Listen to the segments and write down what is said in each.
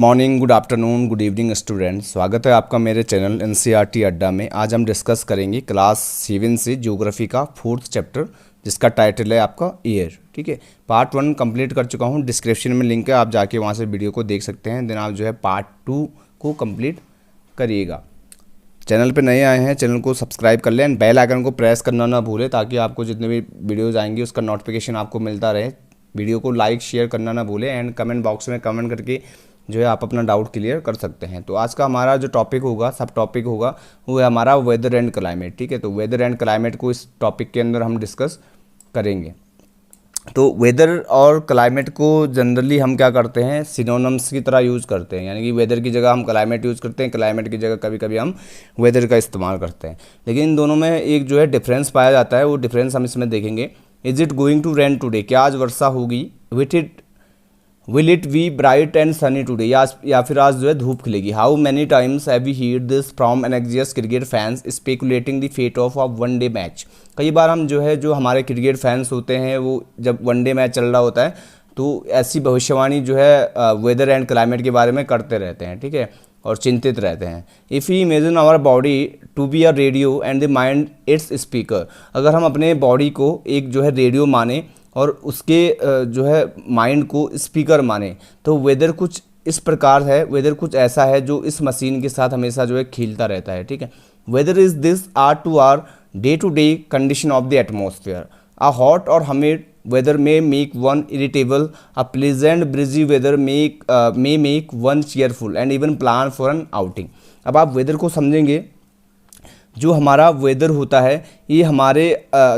Morning, good afternoon, good evening students. स्वागत है आपका मेरे चैनल एनसीईआरटी अड्डा में। आज हम डिस्कस करेंगे क्लास 7 से ज्योग्राफी का 4th चैप्टर, जिसका टाइटल है आपका ईयर। ठीक है, पार्ट 1 कंप्लीट कर चुका हूँ, डिस्क्रिप्शन में लिंक है, आप जाके वहाँ से वीडियो को देख सकते हैं। देन आप जो है पार्ट 2 को कंप्लीट करिएगा। चैनल पे नए आए हैं, चैनल को सब्सक्राइब कर लें एंड बेल आइकन को प्रेस करना ना भूलें, ताकि आपको जितने भी वीडियोज़ आएंगी उसका नोटिफिकेशन आपको मिलता रहे। वीडियो को लाइक शेयर करना ना भूलें एंड कमेंट बॉक्स में कमेंट करके जो है आप अपना डाउट क्लियर कर सकते हैं। तो आज का हमारा जो टॉपिक होगा, सब टॉपिक होगा, वो है हमारा वेदर एंड क्लाइमेट। ठीक है, तो वेदर एंड क्लाइमेट को इस टॉपिक के अंदर हम डिस्कस करेंगे। तो वेदर और क्लाइमेट को जनरली हम क्या करते हैं, सिनोनिम्स की तरह यूज़ करते हैं, यानी कि वेदर की जगह हम क्लाइमेट यूज़ करते हैं, क्लाइमेट की जगह कभी कभी हम वेदर का इस्तेमाल करते हैं। लेकिन इन दोनों में एक जो है डिफरेंस पाया जाता है, वो डिफरेंस हम इसमें देखेंगे। Is it going to rain today, क्या आज वर्षा होगी। Will it be bright and sunny today, या फिर आज जो है धूप खिलेगी। How many times have we heard this from anxious cricket fans speculating the fate of a one day match. कई बार हम जो हमारे क्रिकेट फैंस होते हैं, वो जब वन डे मैच चल रहा होता है तो ऐसी भविष्यवाणी जो है वेदर एंड क्लाइमेट के बारे में करते रहते हैं। ठीक है, और चिंतित रहते हैं। If you imagine our body to be a radio and the mind its speaker, अगर हम अपने बॉडी को एक जो है रेडियो माने और उसके जो है माइंड को स्पीकर माने, तो वेदर कुछ इस प्रकार है, वेदर कुछ ऐसा है जो इस मशीन के साथ हमेशा जो है खेलता रहता है। ठीक है, weather is this are two are day to day condition of the atmosphere. A hot और humid weather may make one irritable, a pleasant breezy weather may make one cheerful and even plan for an outing. अब आप weather को समझेंगे, जो हमारा weather होता है ये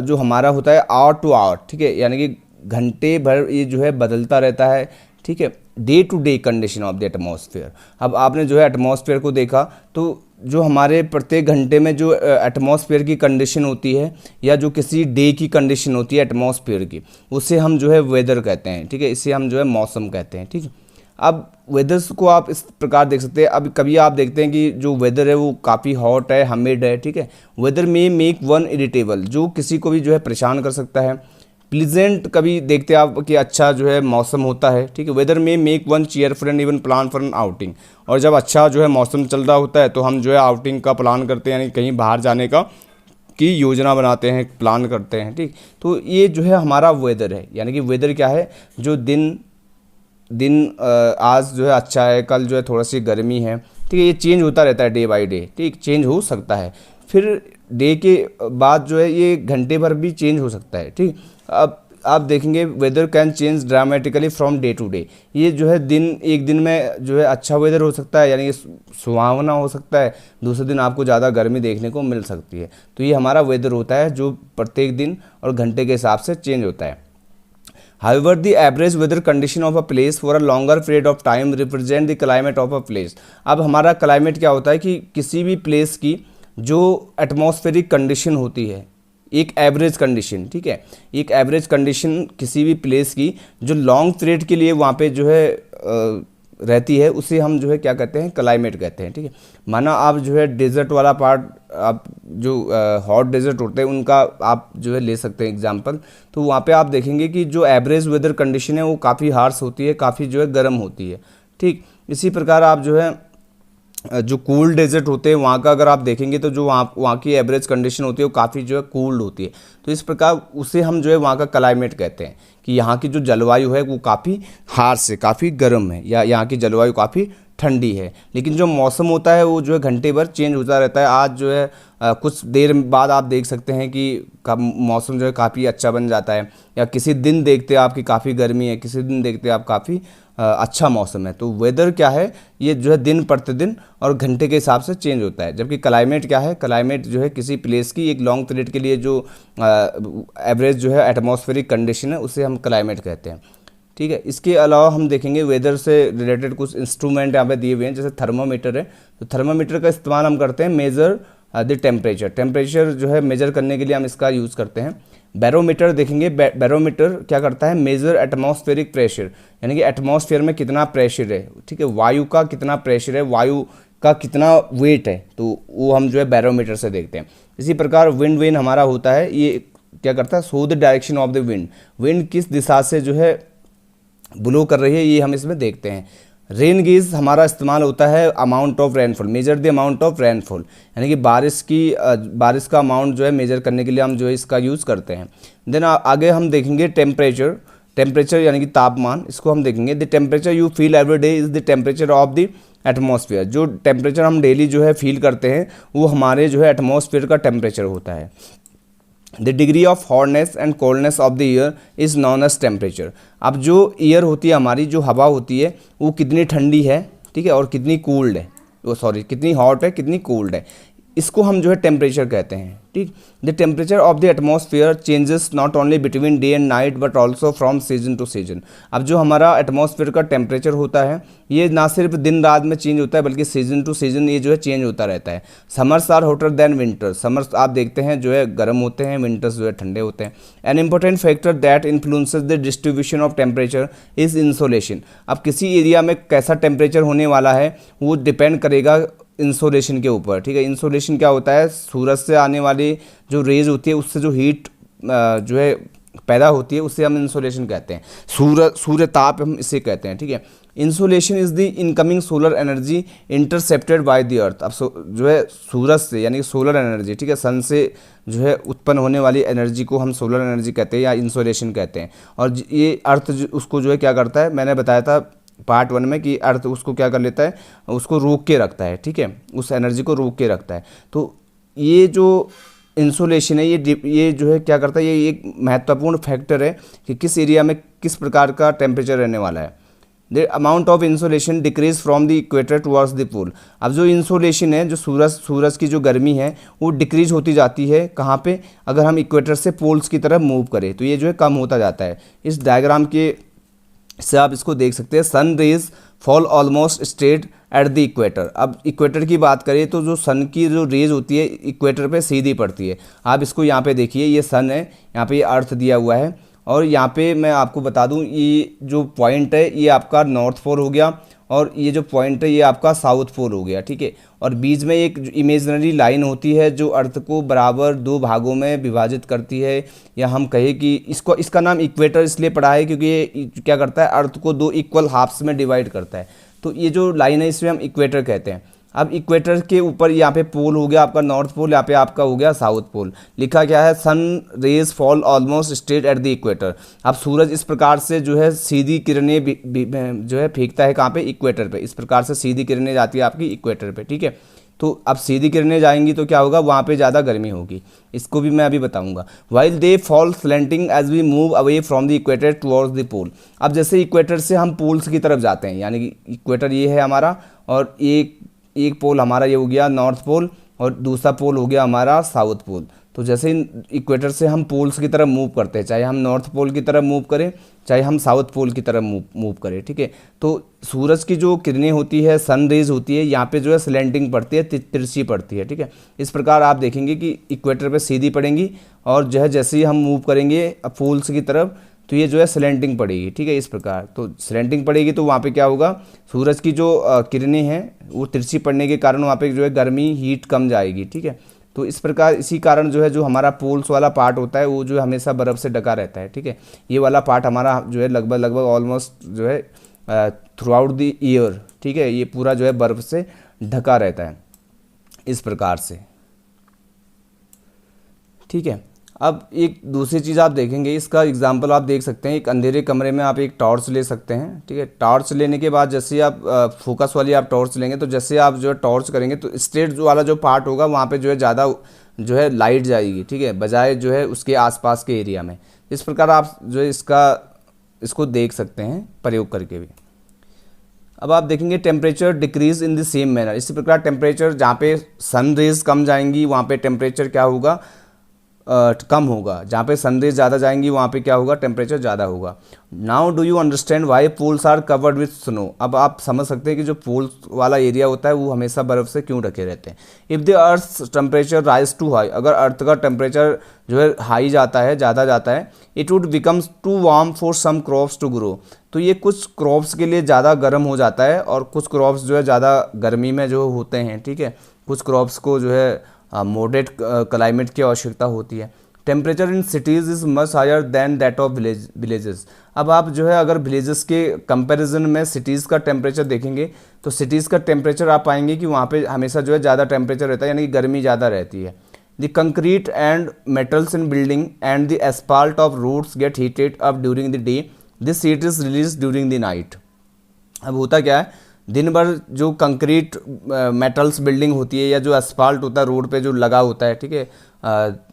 जो हमारा होता है आवर टू आवर। ठीक है, यानी कि घंटे भर ये जो है बदलता रहता है। ठीक है, day to day condition of the atmosphere. अब आपने जो है एटमॉस्फेयर को देखा, तो जो हमारे प्रत्येक घंटे में जो एटमॉस्फेयर की कंडीशन होती है, या जो किसी डे की कंडीशन होती है एटमॉस्फेयर की, उसे हम जो है वेदर कहते हैं। ठीक है, इसे हम जो है मौसम कहते हैं। ठीक है, अब वेदर्स को आप इस प्रकार देख सकते हैं। अब कभी आप देखते हैं कि जो वेदर है वो काफ़ी हॉट है, हमिड है। ठीक है, वेदर में मेक वन इरिटेबल, जो किसी को भी जो है परेशान कर सकता है। प्लीजेंट, कभी देखते हैं आप कि अच्छा जो है मौसम होता है। ठीक है, वेदर में make one cheerful and even plan for an outing, और जब अच्छा जो है मौसम चल रहा होता है तो हम जो है आउटिंग का प्लान करते हैं, यानी कहीं बाहर जाने की योजना बनाते हैं, प्लान करते हैं। ठीक, तो ये जो है हमारा वेदर है। यानी कि वेदर क्या है, जो दिन आज जो है अच्छा है, कल जो है थोड़ा सी गर्मी है। ठीक है, ये चेंज होता रहता है डे बाय डे। ठीक, चेंज हो सकता है, फिर डे के बाद जो है ये घंटे भर भी चेंज हो सकता है। ठीक, अब आप देखेंगे weather can change dramatically from day to day. ये जो है एक दिन में जो है अच्छा वेदर हो सकता है, यानी सुहावना हो सकता है, दूसरे दिन आपको ज़्यादा गर्मी देखने को मिल सकती है। तो ये हमारा वेदर होता है, जो प्रत्येक दिन और घंटे के हिसाब से चेंज होता है। However, the average weather condition of a place for a longer period of time represent the climate of a place। अब हमारा क्लाइमेट क्या होता है कि किसी भी प्लेस की जो एटमॉस्फेरिक कंडीशन होती है, एक एवरेज कंडीशन। ठीक है, एक एवरेज कंडीशन किसी भी प्लेस की जो लॉन्ग पीरियड के लिए वहाँ पे जो है रहती है, उसे हम जो है क्या कहते हैं, क्लाइमेट कहते हैं। ठीक है, माना आप जो है डेजर्ट वाला पार्ट, आप जो हॉट डेजर्ट होते हैं उनका आप जो है ले सकते हैं एग्जांपल। तो वहाँ पे आप देखेंगे कि जो एवरेज वेदर कंडीशन है वो काफ़ी हार्श होती है, काफ़ी जो है गर्म होती है। ठीक, इसी प्रकार आप जो है जो कूल डेजर्ट होते हैं वहाँ का अगर आप देखेंगे, तो जो वहाँ की एवरेज कंडीशन होती है वो काफ़ी जो है कूल्ड होती है। तो इस प्रकार उसे हम जो है वहाँ का क्लाइमेट कहते हैं, कि यहाँ की जो जलवायु है वो काफ़ी हार्श है, काफ़ी गर्म है, या यहाँ की जलवायु काफ़ी ठंडी है। लेकिन जो मौसम होता है वो जो है घंटे भर चेंज होता रहता है। आज जो है कुछ देर बाद आप देख सकते हैं कि मौसम जो है काफ़ी अच्छा बन जाता है, या किसी दिन देखते हैं आप कि काफ़ी गर्मी है, किसी दिन देखते हैं आप काफ़ी अच्छा मौसम है। तो वेदर क्या है, ये जो है दिन प्रतिदिन और घंटे के हिसाब से चेंज होता है। जबकि क्लाइमेट क्या है, क्लाइमेट जो है किसी प्लेस की एक लॉन्ग पीरियड के लिए जो एवरेज जो है एटमॉस्फेरिक कंडीशन है, उसे हम क्लाइमेट कहते हैं। ठीक है, इसके अलावा हम देखेंगे वेदर से रिलेटेड कुछ इंस्ट्रूमेंट यहाँ पे दिए हुए हैं, जैसे थर्मामीटर है। तो थर्मामीटर का इस्तेमाल हम करते हैं मेज़र द टेम्परेचर जो है मेजर करने के लिए हम इसका यूज़ करते हैं। बैरोमीटर देखेंगे, बैरोमीटर क्या करता है, मेजर एटमॉस्फेरिक प्रेशर, यानी कि एटमॉस्फेयर में कितना प्रेशर है। ठीक है, वायु का कितना प्रेशर है, वायु का कितना वेट है, तो वो हम जो है बैरोमीटर से देखते हैं। इसी प्रकार विंड वेन हमारा होता है, ये क्या करता है, show the direction of the wind, wind किस दिशा से जो है ब्लो कर रही है, ये हम इसमें देखते हैं। रेन गेज हमारा इस्तेमाल होता है amount of rainfall, measure the amount of rainfall, यानी कि बारिश का अमाउंट जो है मेजर करने के लिए हम जो है इसका यूज़ करते हैं। देन आगे हम देखेंगे टेम्परेचर यानी कि तापमान, इसको हम देखेंगे। The temperature you feel every day is the temperature of the atmosphere. जो टेम्परेचर हम डेली जो है फील करते हैं वो हमारे जो है एटमॉस्फेयर का टेम्परेचर होता है। The degree of hotness and coldness of the air is known as temperature. अब जो एयर होती है हमारी, जो हवा होती है, वो कितनी ठंडी है, ठीक है, और कितनी कूल्ड है, कितनी हॉट है, कितनी कोल्ड है, इसको हम जो है टेम्परेचर कहते हैं। ठीक, the temperature of the atmosphere changes not only between day and night but also from season two season. अब जो हमारा एटमॉस्फेयर का टेम्परेचर होता है ये ना सिर्फ दिन रात में चेंज होता है बल्कि सीजन टू सीजन ये जो है चेंज होता रहता है। Summers are hotter than winters, summers आप देखते हैं जो है गर्म होते हैं, विंटर्स जो है ठंडे होते हैं। An important factor that influences the distribution of temperature is insolation. अब किसी एरिया में कैसा टेम्परेचर होने वाला है वो डिपेंड करेगा इंसोलेशन के ऊपर। ठीक है, इंसोलेशन क्या होता है, सूरज से आने वाली जो रेज होती है उससे जो हीट जो है पैदा होती है उसे हम इंसोलेशन कहते हैं। सूर्य ताप हम इसे कहते हैं। ठीक है, insolation is the incoming solar energy intercepted by the earth. अब जो है सूरज से यानी कि सोलर एनर्जी, ठीक है, सन से जो है उत्पन्न होने वाली एनर्जी को हम सोलर एनर्जी कहते हैं या इंसोलेशन कहते हैं। और ये अर्थ उसको जो है क्या करता है, मैंने बताया था पार्ट 1 में कि अर्थ उसको क्या कर लेता है, उसको रोक के रखता है। ठीक है, उस एनर्जी को रोक के रखता है। तो ये जो इंसोलेशन है ये जो है क्या करता है, ये एक महत्वपूर्ण फैक्टर है कि किस एरिया में किस प्रकार का टेम्परेचर रहने वाला है। The amount of insolation decreases from the equator towards the pole. अब जो इंसोलेशन है, जो सूरज की जो गर्मी है वो डिक्रीज होती जाती है कहाँ पे, अगर हम इक्वेटर से पोल्स की तरफ मूव करें तो ये जो है कम होता जाता है। इस डायग्राम के से आप इसको देख सकते हैं, sun rays fall almost straight at the equator. अब इक्वेटर की बात करें तो जो सन की जो रेज होती है इक्वेटर पे सीधी पड़ती है। आप इसको यहाँ पे देखिए, ये सन है, यहाँ पे ये अर्थ दिया हुआ है, और यहाँ पे मैं आपको बता दूँ ये जो पॉइंट है ये आपका नॉर्थ पोल हो गया और ये जो पॉइंट है ये आपका साउथ पोल हो गया। ठीक है, और बीच में एक इमेजिनरी लाइन होती है जो अर्थ को बराबर 2 भागों में विभाजित करती है, या हम कहें कि इसका नाम इक्वेटर इसलिए पड़ा है क्योंकि ये क्या करता है, अर्थ को 2 इक्वल हाफ्स में डिवाइड करता है। तो ये जो लाइन है इसमें हम इक्वेटर कहते हैं। अब इक्वेटर के ऊपर यहाँ पे पोल हो गया आपका नॉर्थ पोल, यहाँ पे आपका हो गया साउथ पोल। लिखा क्या है, sun rays fall almost straight at the equator. अब सूरज इस प्रकार से जो है सीधी किरणें जो है फेंकता है कहाँ पे, इक्वेटर पे। इस प्रकार से सीधी किरणें जाती है आपकी इक्वेटर पे। ठीक है, तो अब सीधी किरणें जाएंगी तो क्या होगा, वहाँ पे ज़्यादा गर्मी होगी, इसको भी मैं अभी बताऊंगा। While they fall slanting as we move away from the equator towards the pole. अब जैसे इक्वेटर से हम पोल्स की तरफ जाते हैं, यानी कि इक्वेटर ये है हमारा, और एक पोल हमारा ये हो गया नॉर्थ पोल और दूसरा पोल हो गया हमारा साउथ पोल। तो जैसे इक्वेटर से हम पोल्स की तरफ मूव करते हैं, चाहे हम नॉर्थ पोल की तरफ मूव करें चाहे हम साउथ पोल की तरफ मूव करें। ठीक है, तो सूरज की जो किरणें होती है, सन रेज होती है, यहाँ पे जो है स्लेंटिंग पड़ती है, तिरछी पड़ती है। ठीक है, इस प्रकार आप देखेंगे कि इक्वेटर पे सीधी पड़ेंगी और जो है जैसे ही हम मूव करेंगे पोल्स की तरफ तो ये जो है स्लेंटिंग पड़ेगी। ठीक है, इस प्रकार तो स्लेंटिंग पड़ेगी तो वहाँ पे क्या होगा, सूरज की जो किरणें हैं वो तिरछी पड़ने के कारण वहाँ पे जो है गर्मी हीट कम जाएगी। ठीक है, तो इस प्रकार इसी कारण जो है जो हमारा पोल्स वाला पार्ट होता है वो जो है हमेशा बर्फ़ से ढका रहता है। ठीक है, ये वाला पार्ट हमारा जो है लगभग ऑलमोस्ट जो है थ्रू आउट द ईयर, ठीक है, ये पूरा जो है बर्फ़ से ढका रहता है इस प्रकार से। ठीक है, अब एक दूसरी चीज़ आप देखेंगे, इसका एग्जांपल आप देख सकते हैं, एक अंधेरे कमरे में आप एक टॉर्च ले सकते हैं। ठीक है, टॉर्च लेने के बाद जैसे आप फोकस वाली आप टॉर्च लेंगे तो जैसे आप जो है टॉर्च करेंगे तो स्ट्रेट वाला जो पार्ट होगा वहाँ पे जो है ज़्यादा जो है लाइट जाएगी। ठीक है, बजाय जो है उसके आसपास के एरिया में। इस प्रकार आप जो है इसको देख सकते हैं प्रयोग करके भी। अब आप देखेंगे temperature decrease in the same manner. इसी प्रकार टेम्परेचर जहाँ पे सन रेज कम जाएंगी वहाँ पे टेम्परेचर क्या होगा, कम होगा। जहाँ पे सनरेज ज़्यादा जाएंगी वहाँ पे क्या होगा, टेम्परेचर ज़्यादा होगा। Now do you understand why poles are covered with snow. अब आप समझ सकते हैं कि जो पोल्स वाला एरिया होता है वो हमेशा बर्फ़ से क्यों ढके रहते हैं। If the earth temperature rise too high, अगर अर्थ का टेम्परेचर जो है हाई जाता है, ज़्यादा जाता है, it would becomes too warm for some crops to grow. तो ये कुछ क्रॉप्स के लिए ज़्यादा गर्म हो जाता है और कुछ क्रॉप्स जो है ज़्यादा गर्मी में जो होते हैं। ठीक है, कुछ क्रॉप्स को जो है मॉडरेट क्लाइमेट की आवश्यकता होती है। Temperature in cities is much higher than that of villages. अब आप जो है अगर विलेजेस के कंपैरिजन में सिटीज़ का टेम्परेचर देखेंगे तो सिटीज़ का टेम्परेचर आप पाएंगे कि वहाँ पे हमेशा जो है ज़्यादा टेम्परेचर रहता है, यानी कि गर्मी ज़्यादा रहती है। The concrete and metals in building and the asphalt of roots get heated up during the day, this heat is release during the night. अब होता क्या है, दिन भर जो कंक्रीट मेटल्स बिल्डिंग होती है या जो एस्फाल्ट होता है रोड पे जो लगा होता है, ठीक है,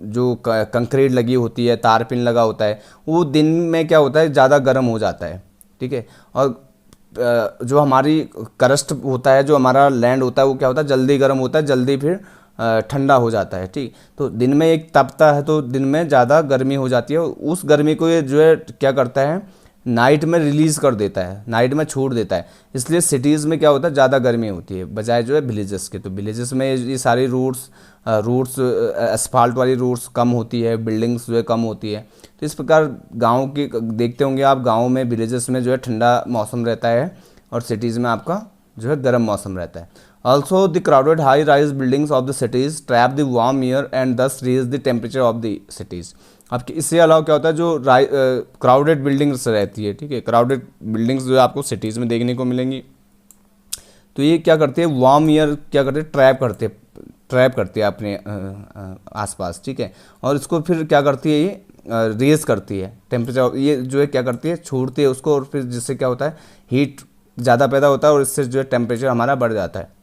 जो कंक्रीट लगी होती है, तारपिन लगा होता है, वो दिन में क्या होता है ज़्यादा गर्म हो जाता है, ठीक है। और जो हमारी क्रस्ट होता है, जो हमारा लैंड होता है, वो क्या होता है जल्दी गर्म होता है, जल्दी फिर ठंडा हो जाता है, ठीक। तो दिन में एक तपता है तो दिन में ज़्यादा गर्मी हो जाती है, उस गर्मी को ये जो है क्या करता है नाइट में रिलीज़ कर देता है, नाइट में छोड़ देता है। इसलिए सिटीज़ में क्या होता है ज़्यादा गर्मी होती है बजाय जो है विलेजेस के। तो विलेजेस में ये सारी रूट्स एस्फाल्ट वाली रूट्स कम होती है, बिल्डिंग्स जो है कम होती है। तो इस प्रकार गांव की देखते होंगे आप, गांव में विलेजेस में जो है ठंडा मौसम रहता है और सिटीज़ में आपका जो है गर्म मौसम रहता है। Also the crowded high rise buildings of the cities trap the warm air and thus raise the temperature of the cities. अब इससे अलावा क्या होता है, जो क्राउडेड बिल्डिंग्स रहती है, ठीक है, क्राउडेड बिल्डिंग्स जो है आपको सिटीज़ में देखने को मिलेंगी, तो ये क्या करते हैं वार्म एयर क्या करते हैं ट्रैप करते हैं अपने आसपास, ठीक है। और इसको फिर क्या करती है ये रेज करती है टेम्परेचर, ये जो है क्या करती है छोड़ती है उसको, और फिर जिससे क्या होता है हीट ज़्यादा पैदा होता है और इससे जो है टेम्परेचर हमारा बढ़ जाता है।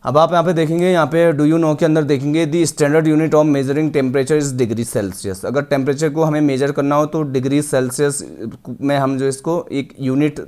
अब आप यहाँ पे देखेंगे, यहाँ पे डू यू नो के अंदर देखेंगे दी standard unit of measuring temperature is degree Celsius. अगर टेम्परेचर को हमें मेजर करना हो तो डिग्री सेल्सियस में हम जो इसको एक यूनिट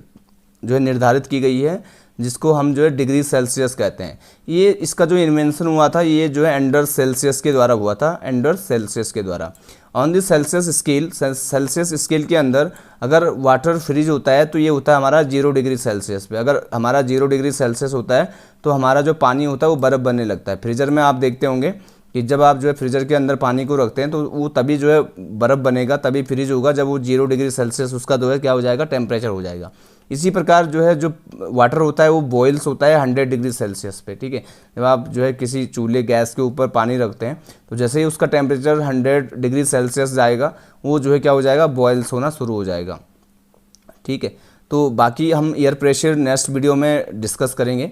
जो है निर्धारित की गई है, जिसको हम जो है डिग्री सेल्सियस कहते हैं। ये इसका जो इन्वेंशन हुआ था ये जो है एंडर सेल्सियस के द्वारा हुआ था, एंडर सेल्सियस के द्वारा। On the Celsius scale, Celsius scale के अंदर अगर वाटर फ्रीज होता है तो ये होता है हमारा 0 डिग्री सेल्सियस पे। अगर हमारा 0 डिग्री सेल्सियस होता है तो हमारा जो पानी होता है वो बर्फ़ बनने लगता है। फ्रीजर में आप देखते होंगे कि जब आप जो है फ्रीजर के अंदर पानी को रखते हैं तो वो तभी जो है बर्फ़ बनेगा, तभी फ्रीज होगा जब वो 0 डिग्री सेल्सियस उसका जो है क्या हो जाएगा टेम्परेचर हो जाएगा। इसी प्रकार जो है जो वाटर होता है वो बॉइल्स होता है 100 डिग्री सेल्सियस पे, ठीक है। जब आप जो है किसी चूल्हे गैस के ऊपर पानी रखते हैं तो जैसे ही उसका टेम्परेचर 100 डिग्री सेल्सियस जाएगा वो जो है क्या हो जाएगा बॉइल्स होना शुरू हो जाएगा, ठीक है। तो बाकी हम एयर प्रेशर नेक्स्ट वीडियो में डिस्कस करेंगे।